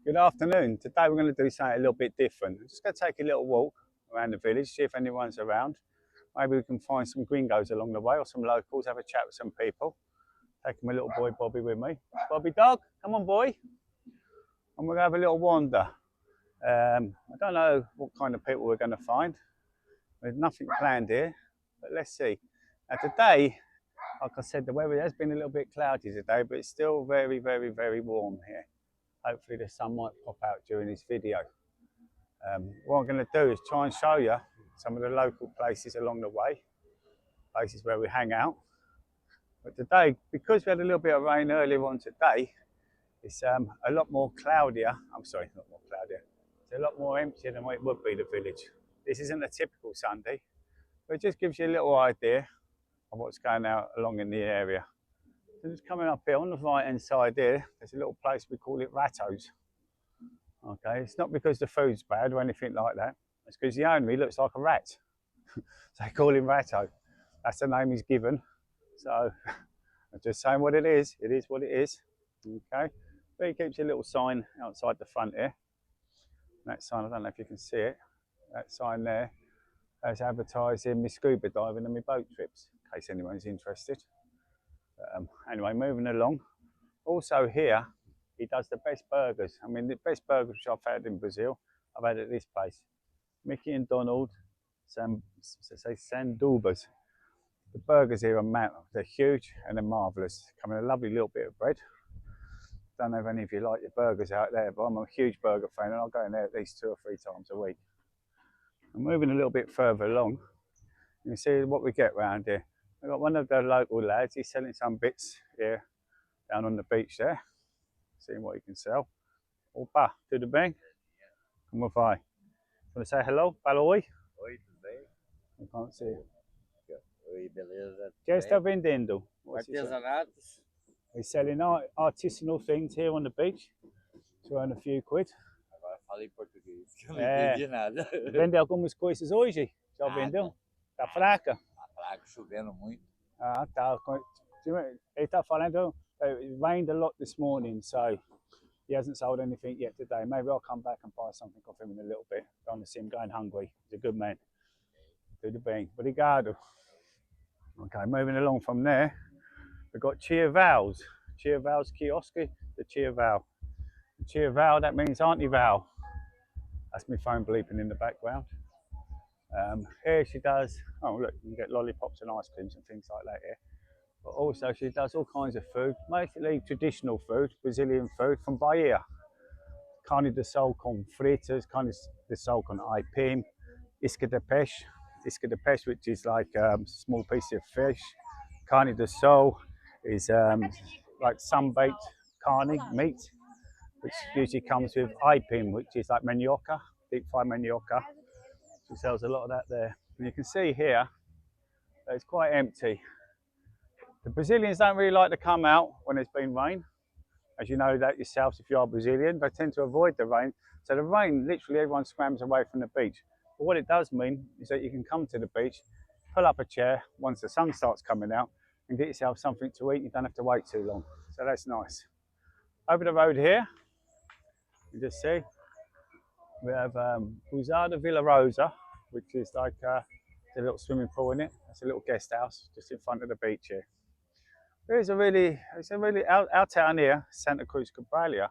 Good afternoon. Today we're going to do something a little bit different. I'm just going to take a little walk around the village, see if anyone's around. Maybe we can find some gringos along the way or some locals, have a chat with some people. Taking my little boy Bobby with me. Bobby dog, come on boy. And we're going to have a little wander. I don't know what kind of people we're going to find. There's nothing planned here, but let's see. Now today, like I said, the weather has been a little bit cloudy today, but it's still very, very, very warm here. Hopefully the sun might pop out during this video. What I'm going to do is try and show you some of the local places along the way, places where we hang out. But today, because we had a little bit of rain earlier on today, it's a lot more cloudier. I'm sorry, not more cloudier. It's a lot more emptier than what it would be, the village. This isn't a typical Sunday, but it just gives you a little idea of what's going out along in the area. So just coming up here on the right hand side here, there's a little place we call it Ratto's. Okay, it's not because the food's bad or anything like that. It's because the owner, he looks like a rat. So they call him Ratto. That's the name he's given. So I'm just saying what it is. It is what it is. Okay, but he keeps a little sign outside the front here. That sign, I don't know if you can see it. That sign there is advertising my scuba diving and my boat trips, in case anyone's interested. Anyway, moving along. Also here, he does the best burgers. I mean, the best burgers which I've had in Brazil, I've had at this place. Mickey and Donald Sandubas. The burgers here are they're huge and they're marvellous. Come in a lovely little bit of bread. Don't know if any of you like your burgers out there, but I'm a huge burger fan and I'll go in there at least 2 or 3 times a week. I'm moving a little bit further along. You can see what we get around here. I've got one of the local lads, he's selling some bits here down on the beach there. Seeing what he can sell. Opa, tudo bem? Como vai? Want to say hello? Fala oi. Oi, tudo bem? I can't see it. Oi, beleza? O que está vendendo? Artesanatos. He's selling artisanal things here on the beach to earn a few quid. Agora fala em português, que eu não entendi nada. Vende algumas coisas hoje? Já Nada. vendeu? Tá fraca? Tá fraco, chovendo muito. Ah, tá. Ele está falando, it rained a lot this morning, so he hasn't sold anything yet today. Maybe I'll come back and buy something off him in a little bit. Don't want to see him going hungry. He's a good man. Tudo bem. Obrigado. Okay, moving along from there, we've got Chiaval's. Chiaval's kiosk, the Chiaval. Chiaval, that means Auntie Val. That's my phone bleeping in the background. Here she does, oh look, you can get lollipops and ice creams and things like that here. But also she does all kinds of food, mostly traditional food, Brazilian food from Bahia. Carne de sol com fritas, carne de sol com aipim, isca de peixe, which is like a small piece of fish. Carne de sol is like sun-baked carne, meat, which usually comes with aipim, which is like manioca, deep-fried manioca. She sells a lot of that there. And you can see here that it's quite empty. The Brazilians don't really like to come out when there's been rain. As you know that yourselves, if you are Brazilian, they tend to avoid the rain. So the rain, literally everyone scrams away from the beach. But what it does mean is that you can come to the beach, pull up a chair once the sun starts coming out and get yourself something to eat. You don't have to wait too long. So that's nice. Over the road here, you just see, we have Pousada Villa Rosa, which is like a little swimming pool in it. It's a little guest house just in front of the beach here. It's a really, our town here, Santa Cruz Cabrália.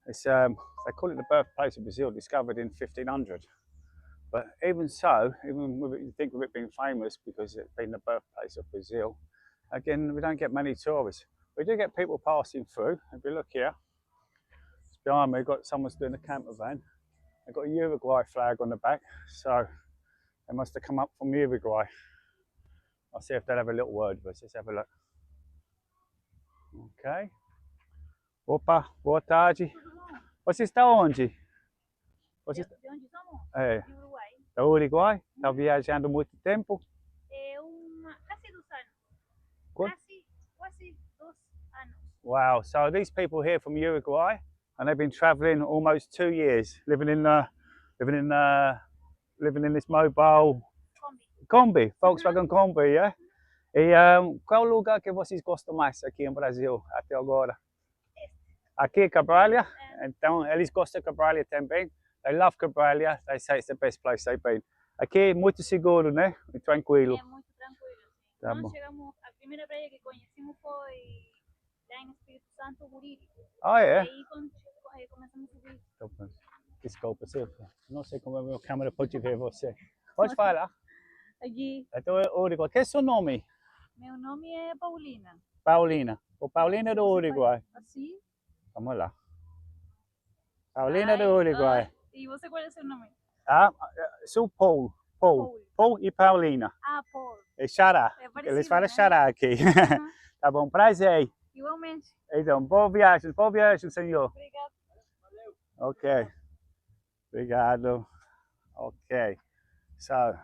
It's they call it the birthplace of Brazil, discovered in 1500. But even so, even with it, you think of it being famous because it's been the birthplace of Brazil. Again, we don't get many tourists. We do get people passing through. If you look here, it's behind me, someone's doing a camper van. They've got a Uruguay flag on the back, so they must have come up from Uruguay. I'll see if they'll have a little word with us. Let's have a look. Ok. Opa, boa tarde. Você está onde? Você De onde somos? é, De Uruguai. do Uruguai? Está viajando muito tempo? Casi 2 anos. What? Quase 2 anos. Wow, so these people here from Uruguay, and they've been travelling almost 2 years, living in this mobile Kombi, Volkswagen Kombi, yeah? E qual lugar que vocês gostam mais aqui em Brasil até agora? Aqui Cabralha, então eles gostam de Cabralha também. They love Cabralha. They say it's the best place they've been. Aqui é muito seguro, né? E tranquilo. É muito tranquilo. Tá Nós bom. chegamos, a primeira praia que conhecemos foi lá em Espírito Santo, Buriri. Ah, E é? aí começamos a subir. Desculpa, Silvia. Não sei como a minha câmera pode ver você. Pode falar. Aqui, Então, Uruguai. Que é seu nome? meu nome é Paulina. Paulina. O Paulina é do Você Uruguai. faz Assim? Vamos lá. Paulina do Ai, Uruguai. E você qual é o seu nome? Ah, sou Paul. Paul e Paulina. Ah, Paul. É xará. É parecido, Eles falam né? xará aqui. Uhum. Tá bom, prazer. Igualmente. Então, boa viagem, senhor. Obrigada. Okay. Obrigado. Okay. So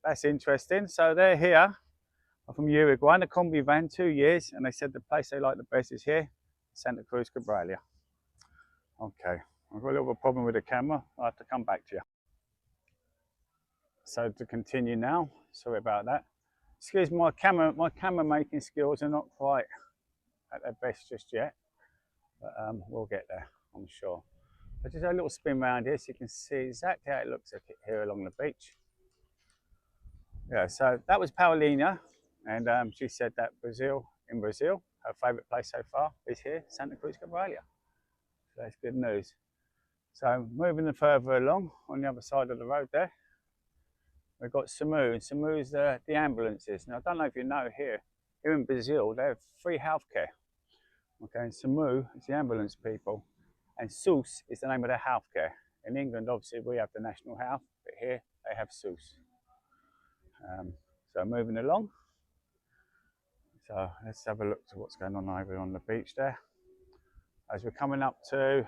that's interesting. So they're here from Uruguay. The Combi van 2 years, and they said the place they like the best is here, Santa Cruz Cabralha. Okay. I've got a little bit of a problem with the camera. I'll have to come back to you. So to continue now, sorry about that. Excuse me, my camera making skills are not quite at their best just yet, but we'll get there, I'm sure. I just had a little spin around here so you can see exactly how it looks here along the beach. Yeah, so that was Paulina, and she said that in Brazil, her favourite place so far is here, Santa Cruz Cabralha. So that's good news. So moving further along on the other side of the road there, we've got SAMU. SAMU's the ambulances. Now I don't know if you know here in Brazil they have free healthcare. Okay, and SAMU is the ambulance people, and SUS is the name of their healthcare. In England, obviously, we have the national health, but here they have SUS. So moving along. So let's have a look to what's going on over on the beach there. As we're coming up to,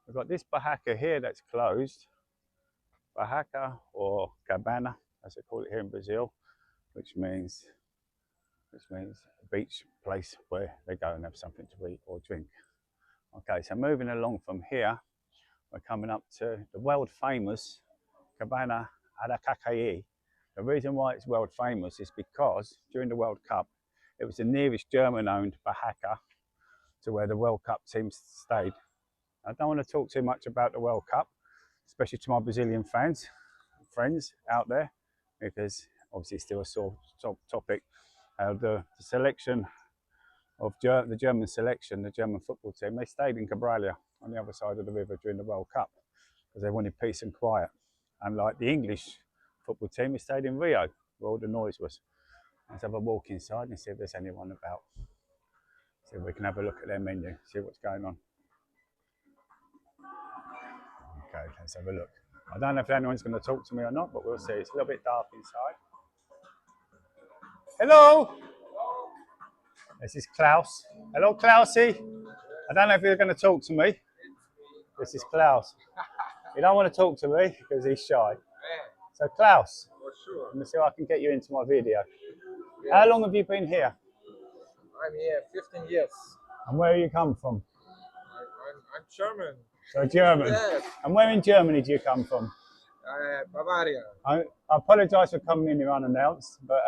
we've got this barraca here that's closed. Barraca or cabana, as they call it here in Brazil, which means a beach place where they go and have something to eat or drink. Okay, so moving along from here, we're coming up to the world famous Cabana Aracacay. The reason why it's world famous is because during the World Cup, it was the nearest German-owned barraca to where the World Cup team stayed. I don't want to talk too much about the World Cup, especially to my Brazilian friends out there, because obviously it's still a sore topic. The selection of the German selection, the German football team, they stayed in Cabralha on the other side of the river during the World Cup because they wanted peace and quiet. Unlike the English football team, they stayed in Rio where all the noise was. Let's have a walk inside and see if there's anyone about. See if we can have a look at their menu, see what's going on. Okay, let's have a look. I don't know if anyone's going to talk to me or not, but we'll see. It's a little bit dark inside. Hello! This is Klaus. Hello, Klausie. I don't know if you're going to talk to me. This is Klaus. You don't want to talk to me because he's shy. So Klaus, let me see if I can get you into my video. How long have you been here? I'm here 15 years. And where you come from? I'm German. So German. Yes. And where in Germany do you come from? Bavaria. I apologise for coming in here unannounced, but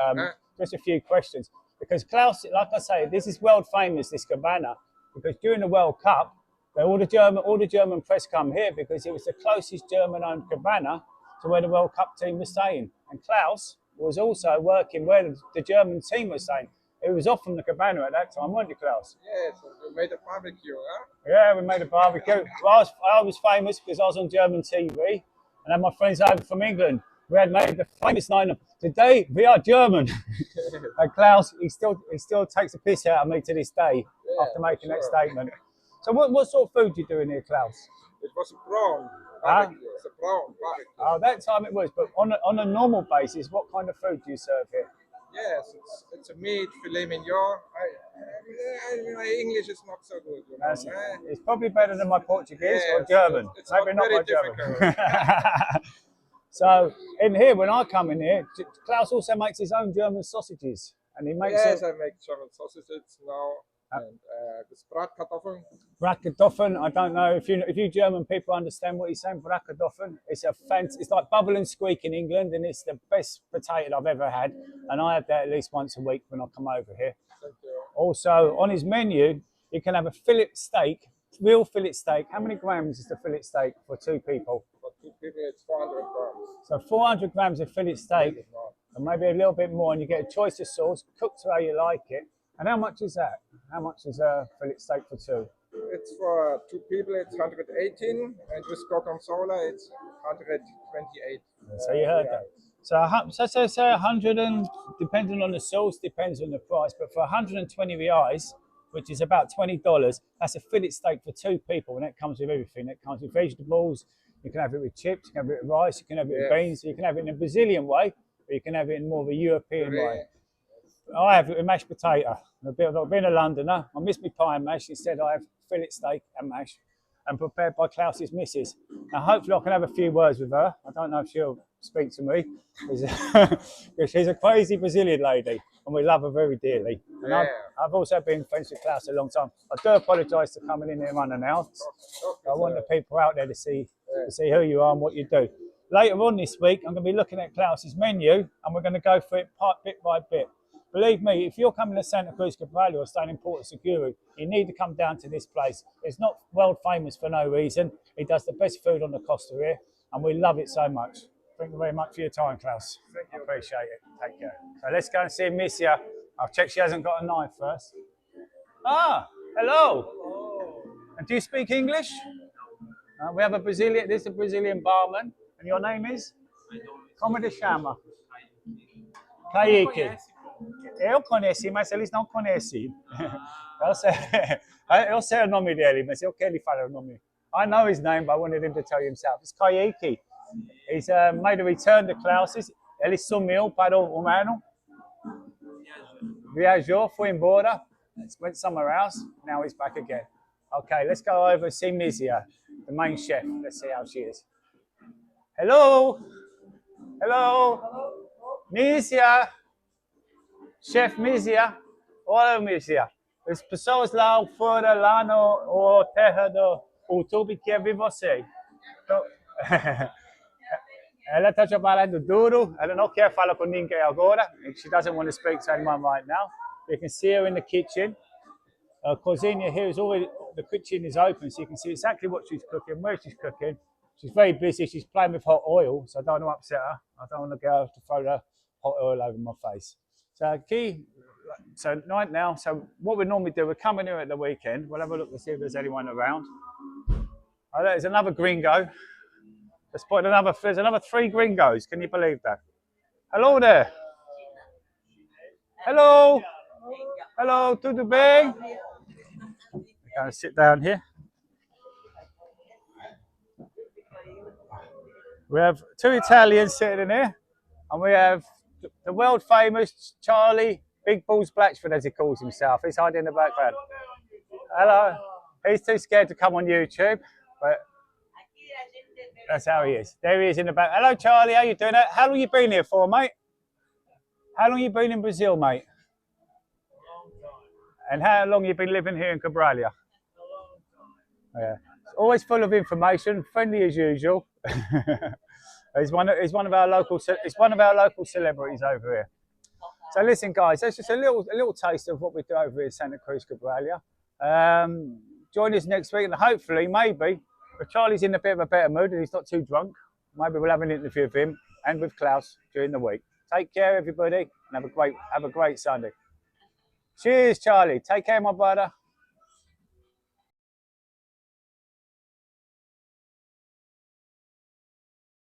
just a few questions. Because Klaus, like I say, this is world famous, this cabana, because during the World Cup, all the German press come here because it was the closest German-owned cabana to where the World Cup team was staying. And Klaus was also working where the German team was staying. It was off from the cabana at that time, weren't you, Klaus? Yes, we made a barbecue, huh? Yeah, we made a barbecue. Well, I was famous because I was on German TV and had my friends over from England. We had made the famous line, "Today we are German." And Klaus, he still takes the piss out of me to this day after making that statement. So what sort of food do you do in here, Klaus? It was a prawn barbecue. It's a prawn barbecue. Oh, that time it was. But on a normal basis, what kind of food do you serve here? Yes, it's a meat, filet mignon. My English is not so good. You know, It's probably better than my Portuguese or Yes, German. it's Maybe not not my very German. So in here, when I come in here, Klaus also makes his own German sausages, and he makes Yes, I make German sausages now. And this Bratkartoffeln. Bratkartoffeln. I don't know if you German people understand what he's saying. Bratkartoffeln. It's like bubble and squeak in England, and it's the best potato I've ever had. And I have that at least once a week when I come over here. Thank you. Also on his menu, You can have a fillet steak, real fillet steak. How many grams is the fillet steak for 2 people? For 2 people, it's 400 grams. So 400 grams of fillet steak, and maybe a little bit more, and you get a choice of sauce, cooked how you like it. And how much is that? How much is a fillet steak for 2? It's for 2 people, it's 118, and with gorgonzola, it's 128. So you heard that. So say 100, and depending on the sauce, depends on the price, but for 120 reais, which is about $20, that's a fillet steak for 2 people, and that comes with everything. That comes with vegetables. You can have it with chips, you can have it with rice, you can have it with beans, you can have it in a Brazilian way, or you can have it in more of a European way. I have it with mashed potato. I've been a Londoner. I miss my pie and mash. Instead, I have fillet steak and mash, and prepared by Klaus's missus. Now, hopefully, I can have a few words with her. I don't know if she'll speak to me. She's a crazy Brazilian lady, and we love her very dearly. And I've also been friends with Klaus a long time. I do apologise for coming in here unannounced. I want the people out there to see who you are and what you do. Later on this week, I'm going to be looking at Klaus's menu, and we're going to go through it bit by bit. Believe me, if you're coming to Santa Cruz Cabral or staying in Porto Seguro, you need to come down to this place. It's not world famous for no reason. It does the best food on the Costa here, and we love it so much. Thank you very much for your time, Klaus. Thank you. I appreciate it. Take care. So let's go and see Misia. I'll check she hasn't got a knife first. Ah, hello. And do you speak English? We have a Brazilian, this is a Brazilian barman. And your name is? Como te chama? Kaique. Eu conheci, mas eles não conhecem. Eu sei o nome dele, mas eu quero lhe falar o nome. I know his name, but I wanted him to tell you himself. It's Kaique. He's made a return to Klaus's. Ele sumiu para o ano. Viajou, foi embora. Went somewhere else. Now he's back again. Okay, let's go over and see Misia, the main chef. Let's see how she is. Hello. Hello. Misia. Chef Misia. Olá, Misia. As pessoas lá fora, lá no terra do YouTube, quer ver você. Então, ela está trabalhando duro. Ela não quer falar com ninguém agora. She doesn't want to speak to anyone right now. You can see her in the kitchen. Cozinha here is already, the kitchen is open, so you can see exactly what she's cooking, where she's cooking. She's very busy. She's playing with hot oil, so I don't want to upset her. I don't want to get her to throw the hot oil over my face. So night now. So what we normally do, we're coming here at the weekend. We'll have a look to see if there's anyone around. Oh, there's another gringo. There's another 3 gringos. Can you believe that? Hello there. Hello. Hello, tudo bem? We're going to sit down here. We have 2 Italians sitting in here, and we have the world famous Charlie Big Balls Blatchford, as he calls himself. He's hiding in the background. Hello. He's too scared to come on YouTube, but that's how he is. There he is in the back. Hello, Charlie. How you doing? How long you been here for, mate? How long you been in Brazil, mate? And how long you been living here in Cabralha? Yeah. Always full of information, friendly as usual. He's one of our local celebrities over here. So listen, guys, that's just a little taste of what we do over here in Santa Cruz Cabralha. Join us next week, and hopefully, maybe, if Charlie's in a bit of a better mood and he's not too drunk, maybe we'll have an interview with him and with Klaus during the week. Take care, everybody, and have a great Sunday. Cheers, Charlie. Take care, my brother.